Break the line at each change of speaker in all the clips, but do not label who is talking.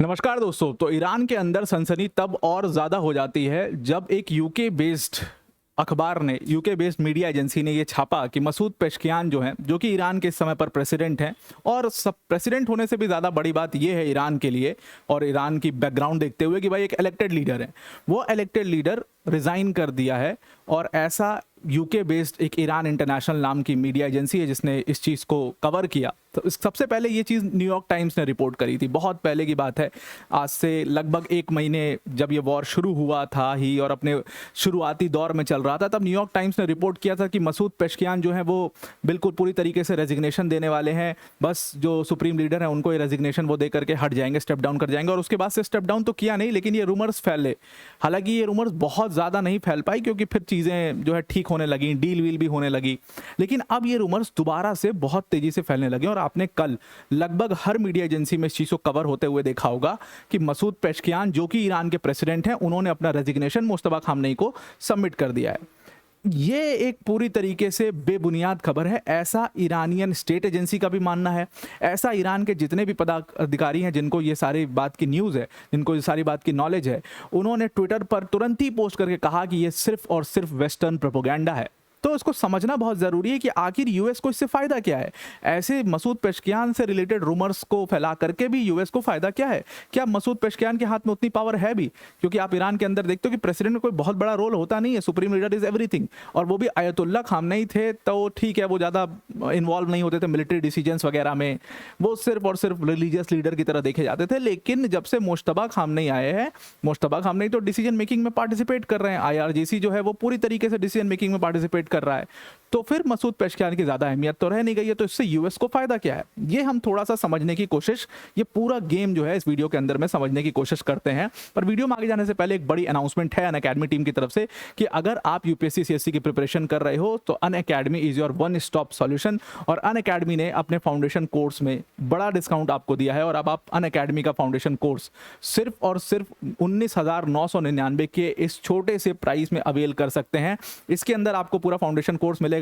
नमस्कार दोस्तों। तो ईरान के अंदर सनसनी तब और ज़्यादा हो जाती है जब एक यूके बेस्ड अखबार ने, यूके बेस्ड मीडिया एजेंसी ने ये छापा कि मसूद पेशकियान जो हैं, जो कि ईरान के इस समय पर प्रेसिडेंट हैं, और सब प्रेसिडेंट होने से भी ज़्यादा बड़ी बात ये है ईरान के लिए और ईरान की बैकग्राउंड देखते हुए कि भाई एक इलेक्टेड लीडर है, वो इलेक्टेड लीडर रिज़ाइन कर दिया है। और ऐसा यूके बेस्ड एक ईरान इंटरनेशनल नाम की मीडिया एजेंसी है जिसने इस चीज़ को कवर किया। तो सबसे पहले ये चीज़ न्यूयॉर्क टाइम्स ने रिपोर्ट करी थी, बहुत पहले की बात है, आज से लगभग 1 महीने जब ये वॉर शुरू हुआ था ही और अपने शुरुआती दौर में चल रहा था, तब न्यूयॉर्क टाइम्स ने रिपोर्ट किया था कि मसूद पेशकियान जो है वो बिल्कुल पूरी तरीके से रेजिग्नेशन देने वाले हैं। बस जो सुप्रीम लीडर है उनको ये रेजिग्नेशन वो दे करके हट जाएंगे, स्टेप डाउन कर जाएंगे। और उसके बाद से स्टेप डाउन तो किया नहीं, लेकिन ये रूमर्स फैले। हालांकि ये रूमर्स बहुत ज़्यादा नहीं फैल पाई क्योंकि फिर चीज़ें जो है ठीक होने लगी, डील वील भी होने लगी। लेकिन अब ये रूमर्स दोबारा से बहुत तेज़ी से फैलने लगे और आपने कल लगभग हर मीडिया एजेंसी में इस चीज़ को कवर होते हुए देखा होगा कि मसूद पेशकियान जो कि ईरान के प्रेसिडेंट हैं, उन्होंने अपना रेजिग्नेशन मुस्तफा खामनेई को सबमिट कर दिया है। ये एक पूरी तरीके से बेबुनियाद खबर है, ऐसा ईरानियन स्टेट एजेंसी का भी मानना है। ऐसा ईरान के जितने भी पदाधिकारी हैं जिनको ये सारी बात की न्यूज़ है, जिनको ये सारी बात की नॉलेज है, उन्होंने ट्विटर पर तुरंत ही पोस्ट करके कहा कि ये सिर्फ और सिर्फ वेस्टर्न प्रोपोगेंडा है। तो इसको समझना बहुत ज़रूरी है कि आखिर यूएस को इससे फ़ायदा क्या है। ऐसे मसूद पेशकियान से रिलेटेड रूमर्स को फैला करके भी यूएस को फ़ायदा क्या है? क्या मसूद पेशकियान के हाथ में उतनी पावर है भी? क्योंकि आप ईरान के अंदर देखते हो कि प्रेसिडेंट में कोई बहुत बड़ा रोल होता नहीं है, सुप्रीम लीडर इज़ एवरीथिंग। और वो भी आयतुल्ला खामनेई थे तो ठीक है, वो ज़्यादा इन्वॉल्व नहीं होते थे मिलिट्री डिसीजंस वगैरह में, वो सिर्फ और सिर्फ रिलीजियस लीडर की तरह देखे जाते थे। लेकिन जब से मुश्तबा खामनेई आए हैं, मुश्तबा खामनेई तो डिसीजन मेकिंग में पार्टिसिपेट कर रहे हैं। आईआरजीसी जो है वो पूरी तरीके से डिसीजन मेकिंग में पार्टिसिपेट कर रहा है। तो फिर मसूद पेशकियान की ज़्यादा अहमियत तो रह नहीं गई है। तो इससे यूएस को फ़ायदा क्या है, ये हम थोड़ा सा समझने की कोशिश, ये पूरा गेम जो है इस वीडियो के अंदर में समझने की कोशिश करते हैं। पर वीडियो में आगे जाने से पहले एक बड़ी अनाउंसमेंट है अनअकैडमी टीम की तरफ से कि अगर आप यूपीएससी सीएससी की प्रिपरेशन कर रहे हो तो Unacademy is your one stop solution. और अनअकैडमी ने अपने फाउंडेशन कोर्स में बड़ा डिस्काउंट आपको दिया है और अब आप अनअकैडमी का फाउंडेशन कोर्स सिर्फ और सिर्फ 19,999 के इस छोटे से प्राइस में अवेल कर सकते हैं। इसके अंदर आपको पूरा फाउंडेशन कोर्स मिलेगा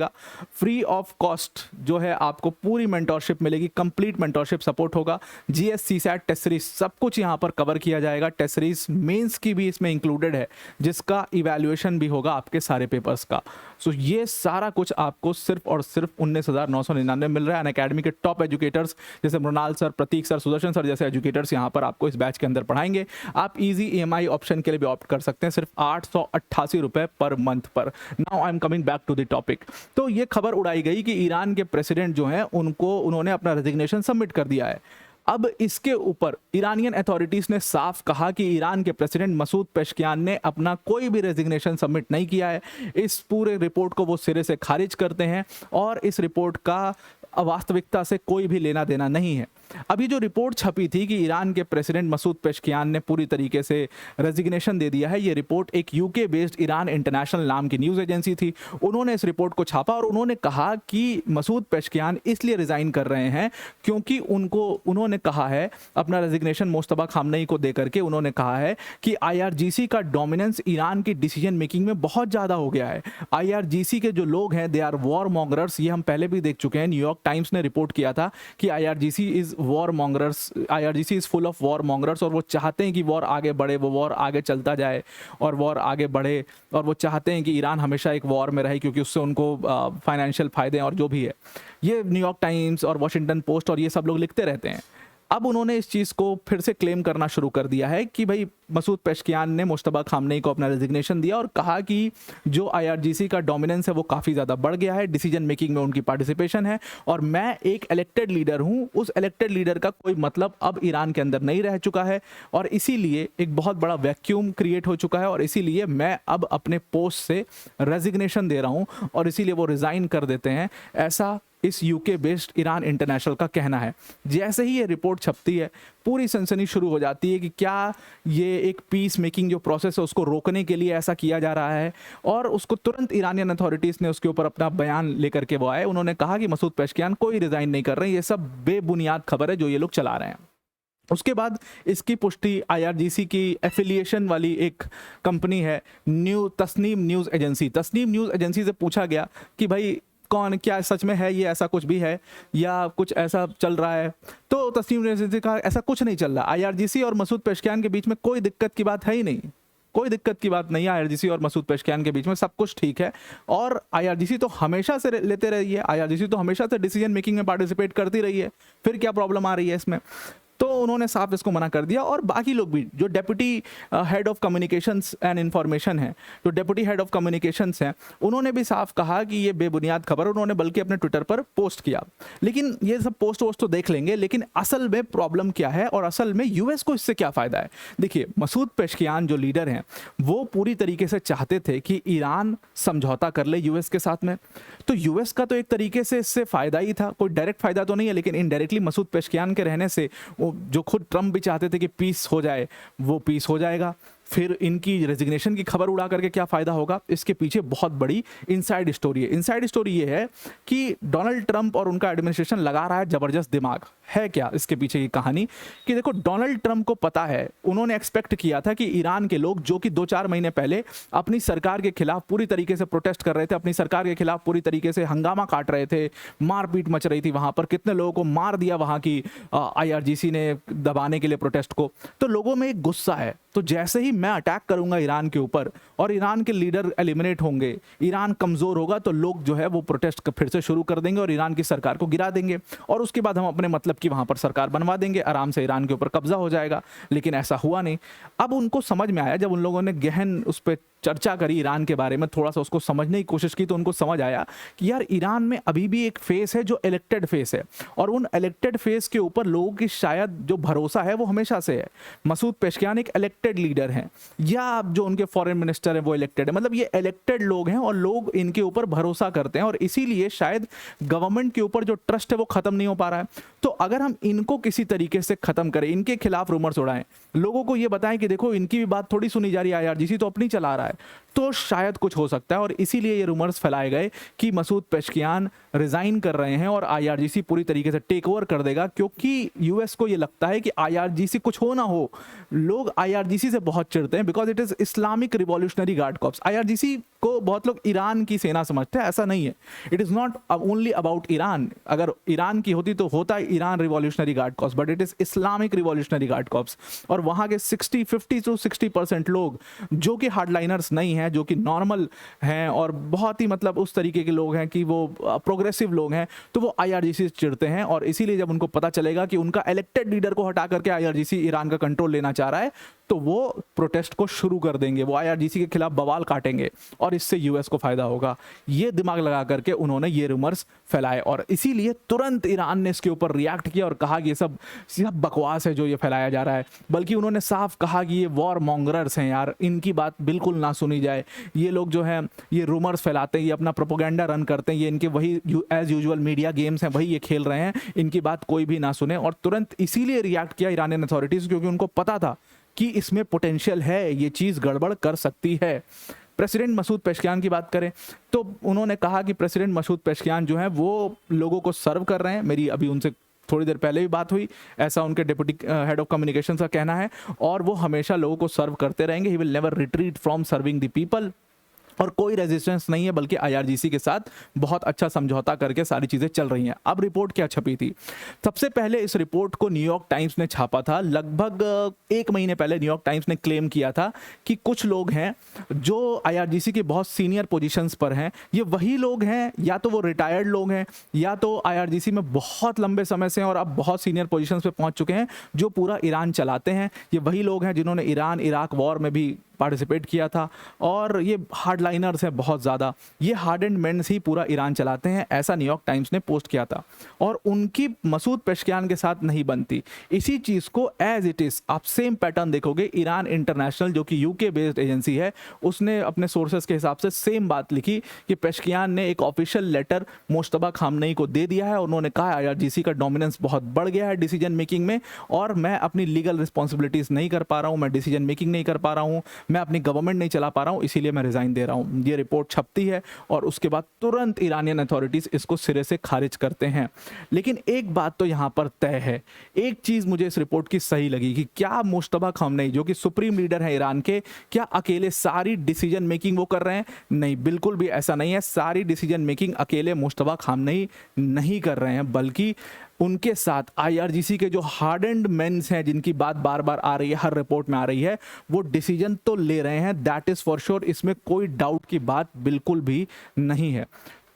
फ्री ऑफ कॉस्ट, जो है आपको पूरी मेंटोरशिप मिलेगी, कंप्लीट मेंटोरशिप सपोर्ट होगा। जीएस सीसैट टेस्ट सीरीज सब कुछ यहां पर कवर किया जाएगा। टेस्ट सीरीज मेंस की भी इसमें इंक्लूडेड है, जिसका इवैल्यूएशन भी होगा आपके सारे पेपर्स का। सो ये सारा कुछ आपको सिर्फ और सिर्फ 19,999 मिल रहा है। अनअकैडमी के टॉप एजुकेटर्स जैसे मृणाल सर, प्रतीक सर, सुदर्शन सर जैसे एजुकेटर्स यहाँ पर आपको इस बैच के अंदर पढ़ाएंगे। आप इजी ईएमआई ऑप्शन के लिए भी ऑप्ट कर सकते हैं, सिर्फ 888 रुपए पर मंथ पर। Now I am coming back to the topic. तो ये खबर उड़ाई गई कि ईरान के प्रेसिडेंट जो हैं उन्होंने अपना रेजिग्नेशन सबमिट कर दिया है। अब इसके ऊपर ईरानियन अथॉरिटीज ने साफ कहा कि ईरान के प्रेसिडेंट मसूद पेशकियान ने अपना कोई भी रेजिग्नेशन सबमिट नहीं किया है। इस पूरे रिपोर्ट को वो सिरे से खारिज करते हैं और इस रिपोर्ट का वास्तविकता से कोई भी लेना देना नहीं है। अभी जो रिपोर्ट छपी थी कि ईरान के प्रेसिडेंट मसूद पेशकियान ने पूरी तरीके से रेजिग्नेशन दे दिया है, ये रिपोर्ट एक यूके बेस्ड ईरान इंटरनेशनल नाम की न्यूज़ एजेंसी थी। उन्होंने इस रिपोर्ट को छापा और उन्होंने कहा कि मसूद पेशकियान इसलिए रिज़ाइन कर रहे हैं क्योंकि उन्होंने कहा है अपना रेजिग्नेशन मुस्तफा खामनेई को दे करके, उन्होंने कहा है कि आईआरजीसी का डोमिनेंस ईरान की डिसीजन मेकिंग में बहुत ज़्यादा हो गया है। आईआरजीसी के जो लोग हैं दे आर वॉर मॉन्गरर्स, ये हम पहले भी देख चुके हैं। न्यूयॉर्क टाइम्स ने रिपोर्ट किया था कि IRGC is war mongerers, IRGC is full of war mongerers, और वो चाहते हैं कि वॉर आगे बढ़े, वो वॉर आगे चलता जाए और वॉर आगे बढ़े, और वो चाहते हैं कि ईरान हमेशा एक वॉर में रहे क्योंकि उससे उनको फाइनेंशियल फायदे और जो भी है। ये न्यूयॉर्क टाइम्स और वॉशिंगटन पोस्ट और ये सब लोग लिखते रहते हैं। अब उन्होंने इस चीज़ को फिर से क्लेम करना शुरू कर दिया है कि भाई मसूद पेशकियान ने मुश्तबा खामनेई को अपना रेजिग्नेशन दिया और कहा कि जो आईआरजीसी का डोमिनेंस है वो काफ़ी ज़्यादा बढ़ गया है, डिसीजन मेकिंग में उनकी पार्टिसिपेशन है, और मैं एक इलेक्टेड लीडर हूँ, उस इलेक्टेड लीडर का कोई मतलब अब ईरान के अंदर नहीं रह चुका है, और इसीलिए एक बहुत बड़ा वैक्यूम क्रिएट हो चुका है, और इसीलिए मैं अब अपने पोस्ट से रेजिग्नेशन दे रहा हूँ, और इसीलिए वो रिज़ाइन कर देते हैं। ऐसा इस यूके बेस्ड ईरान इंटरनेशनल का कहना है। जैसे ही ये रिपोर्ट छपती है पूरी सनसनी शुरू हो जाती है कि क्या ये एक पीस मेकिंग जो प्रोसेस है उसको रोकने के लिए ऐसा किया जा रहा है, और उसको तुरंत ईरानियन अथॉरिटीज़ ने उसके ऊपर अपना बयान लेकर के वो आए। उन्होंने कहा कि मसूद पेशकियान कोई रिज़ाइन नहीं कर रहे हैं, ये सब बेबुनियाद खबर है जो ये लोग चला रहे हैं। उसके बाद इसकी पुष्टि आईआरजीसी की एफिलिएशन वाली एक कंपनी है तस्नीम न्यूज़ एजेंसी से पूछा गया कि भाई कौन क्या सच में है, ये ऐसा कुछ भी है या कुछ ऐसा चल रहा है? तो तस्नीम नसरीन ने कहा ऐसा कुछ नहीं चल रहा, आईआरजीसी और मसूद पेशकियान के बीच में कोई दिक्कत की बात है ही नहीं, कोई दिक्कत की बात नहीं है आईआरजीसी और मसूद पेशकियान के बीच में, सब कुछ ठीक है। और आईआरजीसी तो हमेशा से लेते रही है, आईआरजीसी तो हमेशा से डिसीजन मेकिंग में पार्टिसिपेट करती रही है, फिर क्या प्रॉब्लम आ रही है इसमें? तो उन्होंने साफ इसको मना कर दिया। और बाकी लोग भी जो deputy head of communications and information है, जो डेप्यूटी हेड ऑफ कम्युनिकेशंस हैं, उन्होंने भी साफ कहा कि ये बेबुनियाद खबर, उन्होंने बल्कि अपने ट्विटर पर पोस्ट किया। लेकिन ये सब पोस्ट वोस्ट तो देख लेंगे, लेकिन असल में प्रॉब्लम क्या है और असल में यूएस को इससे क्या फ़ायदा है? देखिए, मसूद पेशकियान जो लीडर हैं वो पूरी तरीके से चाहते थे कि ईरान समझौता कर ले यूएस के साथ में, तो यूएस का तो एक तरीके से इससे फ़ायदा ही था, कोई डायरेक्ट फ़ायदा तो नहीं है, लेकिन इनडायरेक्टली मसूद पेशकियान के रहने से जो खुद ट्रम्प भी चाहते थे कि पीस हो जाए, वो पीस हो जाएगा। फिर इनकी रेजिग्नेशन की खबर उड़ा करके क्या फ़ायदा होगा? इसके पीछे बहुत बड़ी इनसाइड स्टोरी है। इनसाइड स्टोरी ये है कि डोनाल्ड ट्रंप और उनका एडमिनिस्ट्रेशन लगा रहा है ज़बरदस्त दिमाग। है क्या इसके पीछे की कहानी? कि देखो, डोनाल्ड ट्रंप को पता है, उन्होंने एक्सपेक्ट किया था कि ईरान के लोग जो कि 2-4 महीने पहले अपनी सरकार के खिलाफ पूरी तरीके से प्रोटेस्ट कर रहे थे, अपनी सरकार के खिलाफ पूरी तरीके से हंगामा काट रहे थे, मारपीट मच रही थी वहाँ पर, कितने लोगों को मार दिया वहाँ की आईआरजीसी ने दबाने के लिए प्रोटेस्ट को, तो लोगों में एक गुस्सा है। तो जैसे ही मैं अटैक करूंगा ईरान के ऊपर और ईरान के लीडर एलिमिनेट होंगे, ईरान कमज़ोर होगा, तो लोग जो है वो प्रोटेस्ट फिर से शुरू कर देंगे और ईरान की सरकार को गिरा देंगे, और उसके बाद हम अपने मतलब की वहाँ पर सरकार बनवा देंगे, आराम से ईरान के ऊपर कब्जा हो जाएगा। लेकिन ऐसा हुआ नहीं। अब उनको समझ में आया, जब उन लोगों ने गहन उस पर चर्चा करी ईरान के बारे में, थोड़ा सा उसको समझने की कोशिश की, तो उनको समझ आया कि यार ईरान में अभी भी एक फेस है जो इलेक्टेड फेस है, और उन इलेक्टेड फेस के ऊपर लोगों की शायद जो भरोसा है वो हमेशा से है। मसूद पेशकियान एक इलेक्टेड लीडर हैं, या जो उनके फॉरेन मिनिस्टर हैं वो इलेक्टेड है, मतलब ये इलेक्टेड लोग हैं और लोग इनके ऊपर भरोसा करते हैं, और इसीलिए शायद गवर्नमेंट के ऊपर जो ट्रस्ट है वो खत्म नहीं हो पा रहा है। तो अगर हम इनको किसी तरीके से खत्म करें, इनके खिलाफ रूमर्स उड़ाएं, लोगों को ये बताएं कि देखो इनकी भी बात थोड़ी सुनी जा रही है, आईआरजीसी तो अपनी चला रहा है, तो शायद कुछ हो सकता है। और इसीलिए ये रूमर्स फैलाए गए कि मसूद पेशकियान रिजाइन कर रहे हैं और आईआरजीसी पूरी तरीके से टेक ओवर कर देगा, क्योंकि यूएस को ये लगता है कि आईआरजीसी कुछ हो ना हो, लोग आईआरजीसी से बहुत चिढ़ते हैं, because it is Islamic revolutionary guard corps. IRGC को बहुत लोग ईरान की सेना समझते हैं, ऐसा नहीं है। It is not only about Iran, अगर ईरान की होती तो होता Iran revolutionary guard corps, but it is Islamic revolutionary guard corps. और वहाँ के 50 to 60% लोग जो कि हार्डलाइनर्स नहीं हैं, जो कि नॉर्मल हैं और बहुत ही मतलब उस तरीके के लोग हैं कि वो प्रोग्रेसिव लोग हैं, तो वो आईआरजीसी से चिढ़ते हैं। और इसीलिए जब उनको पता चलेगा कि उनका इलेक्टेड लीडर को हटा करके आईआरजीसी ईरान का कंट्रोल लेना चाह रहा है, तो वो प्रोटेस्ट को शुरू कर देंगे, वो आईआरजीसी के खिलाफ बवाल काटेंगे, और इससे यूएस को फायदा होगा। ये दिमाग लगा करके उन्होंने ये रूमर्स फैलाए, और इसीलिए तुरंत ईरान ने इसके ऊपर रिएक्ट किया और कहा कि ये सब बकवास है जो ये फैलाया जा रहा है। बल्कि उन्होंने साफ कहा कि ये वॉर मॉन्गरर्स हैं यार, इनकी बात बिल्कुल ना सुनी जाए, ये लोग जो हैं ये रूमर्स फैलाते हैं, ये अपना प्रोपोगेंडा रन करते हैं, ये इनके वही एज यूजुअल मीडिया गेम्स हैं, वही ये खेल रहे हैं, इनकी बात कोई भी ना सुने। और तुरंत इसीलिए रिएक्ट किया ईरानियन अथॉरिटीज़, क्योंकि उनको पता था कि इसमें पोटेंशियल है, ये चीज़ गड़बड़ कर सकती है। प्रेसिडेंट मसूद पेशकियान की बात करें तो उन्होंने कहा कि प्रेसिडेंट मसूद पेशकियान जो हैं वो लोगों को सर्व कर रहे हैं। मेरी अभी उनसे थोड़ी देर पहले भी बात हुई, ऐसा उनके डिप्टी हेड ऑफ कम्युनिकेशन का कहना है, और वो हमेशा लोगों को सर्व करते रहेंगे। He will never retreat from serving the people, और कोई रेजिस्टेंस नहीं है, बल्कि आईआरजीसी के साथ बहुत अच्छा समझौता करके सारी चीज़ें चल रही हैं। अब रिपोर्ट क्या छपी थी? सबसे पहले इस रिपोर्ट को न्यूयॉर्क टाइम्स ने छापा था। लगभग 1 महीने पहले न्यूयॉर्क टाइम्स ने क्लेम किया था कि कुछ लोग हैं जो आईआरजीसी के बहुत सीनियर पोजीशंस पर हैं, ये वही लोग हैं, या तो वो रिटायर्ड लोग हैं, या तो आईआरजीसी में बहुत लंबे समय से और अब बहुत सीनियर पोजीशंस पे पहुंच चुके हैं, जो पूरा ईरान चलाते हैं। ये वही लोग हैं जिन्होंने ईरान इराक वॉर में भी पार्टिसिपेट किया था, और ये हार्डलाइनर्स हैं बहुत ज़्यादा, ये हार्ड एंड मेंस ही पूरा ईरान चलाते हैं, ऐसा न्यूयॉर्क टाइम्स ने पोस्ट किया था। और उनकी मसूद पेशकियान के साथ नहीं बनती। इसी चीज़ को एज इट इज़ आप सेम पैटर्न देखोगे, ईरान इंटरनेशनल जो कि यूके बेस्ड एजेंसी है, उसने अपने सोर्सेज के हिसाब से सेम बात लिखी कि पेशकियान ने एक ऑफिशियल लेटर मुश्तबा खामनेई को दे दिया है। उन्होंने कहा आईआरजीसी का डोमिनेंस बहुत बढ़ गया है डिसीजन मेकिंग में, और मैं अपनी लीगल रिस्पॉन्सिबिलिटीज़ नहीं कर पा रहा हूँ, मैं डिसीजन मेकिंग नहीं कर पा रहा हूँ, मैं अपनी गवर्नमेंट नहीं चला पा रहा हूँ, इसीलिए मैं रिजाइन दे रहा हूँ। ये रिपोर्ट छपती है और उसके बाद तुरंत ईरानियन अथॉरिटीज इसको सिरे से खारिज करते हैं। लेकिन एक बात तो यहाँ पर तय है, एक चीज मुझे इस रिपोर्ट की सही लगी कि क्या मुश्तबा खामनेई जो कि सुप्रीम लीडर है ईरान के, क्या अकेले सारी डिसीजन मेकिंग वो कर रहे हैं? नहीं, बिल्कुल भी ऐसा नहीं है। सारी डिसीजन मेकिंग अकेले मुश्तबा खामनेई नहीं कर रहे हैं, बल्कि उनके साथ आईआरजीसी के जो हार्डेंड मेंस हैं, जिनकी बात बार बार आ रही है, हर रिपोर्ट में आ रही है, वो डिसीजन तो ले रहे हैं, दैट इज फॉर श्योर। इसमें कोई डाउट की बात बिल्कुल भी नहीं है।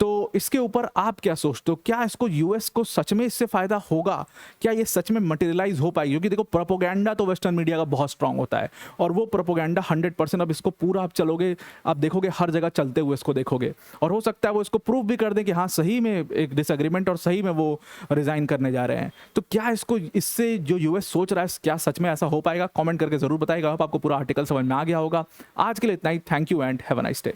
तो इसके ऊपर आप क्या सोचते हो? क्या इसको यूएस को सच में इससे फायदा होगा? क्या ये सच में मटेरियलाइज हो पाएगी? क्योंकि देखो, प्रोपोगंडा तो वेस्टर्न मीडिया का बहुत स्ट्रांग होता है, और वो प्रोपोगंडा 100%, अब इसको पूरा आप चलोगे, आप देखोगे हर जगह चलते हुए इसको देखोगे, और हो सकता है वो इसको प्रूव भी कर दें कि हाँ सही में एक डिसएग्रीमेंट और सही में वो रिजाइन करने जा रहे हैं। तो क्या इसको, इससे जो यूएस सोच रहा है, क्या सच में ऐसा हो पाएगा? कमेंट करके जरूर बताइएगा। आपको पूरा आर्टिकल समझ में आ गया होगा। आज के लिए इतना ही। Thank you and have a nice day.